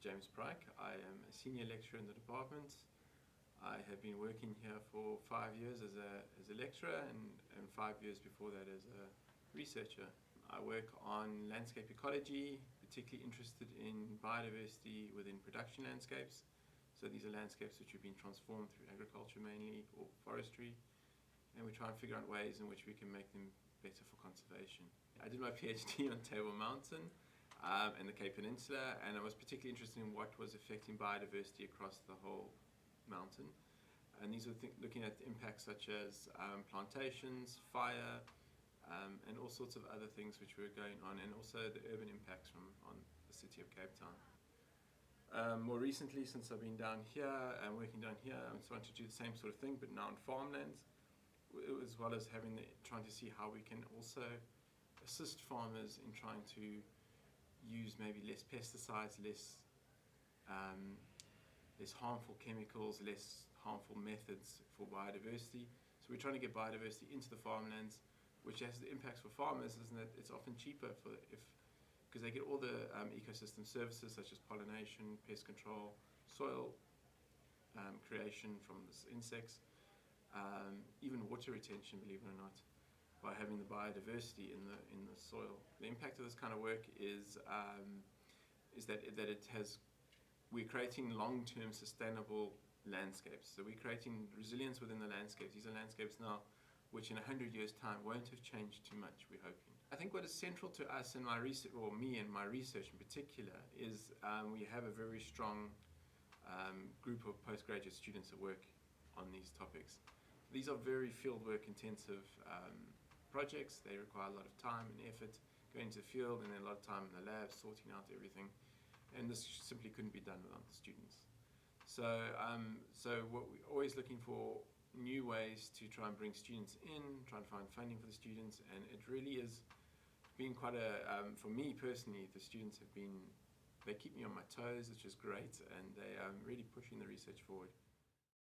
James Pryke. I am a senior lecturer in the department. I have been working here for 5 years as a lecturer and 5 years before that as a researcher. I work on landscape ecology, particularly interested in biodiversity within production landscapes. So these are landscapes which have been transformed through agriculture mainly, or forestry, and we try and figure out ways in which we can make them better for conservation. I did my PhD on Table Mountain and the Cape Peninsula, and I was particularly interested in what was affecting biodiversity across the whole mountain. And these were looking at impacts such as plantations, fire, and all sorts of other things which were going on, and also the urban impacts on the city of Cape Town. More recently, since I've been down here and working down here, I'm starting to do the same sort of thing, but now on farmlands, as well as trying to see how we can also assist farmers in trying to use maybe less pesticides, less harmful chemicals, less harmful methods for biodiversity. So we're trying to get biodiversity into the farmlands, which has the impacts for farmers, isn't it? It's often cheaper because they get all the ecosystem services such as pollination, pest control, soil creation from the insects, even water retention, believe it or not, by having the biodiversity in the soil. The impact of this kind of work is that we're creating long-term sustainable landscapes. So we're creating resilience within the landscapes. These are landscapes now which in 100 years' time won't have changed too much, we're hoping. I think what is central to us in my research, or me and my research in particular, is we have a very strong group of postgraduate students that work on these topics. These are very fieldwork intensive projects. They require a lot of time and effort going to the field, and then a lot of time in the lab sorting out everything. And this simply couldn't be done without the students. So what we're always looking for new ways to try and bring students in, trying to find funding for the students, and it really is been quite for me personally, the students they keep me on my toes, which is great, and they are really pushing the research forward.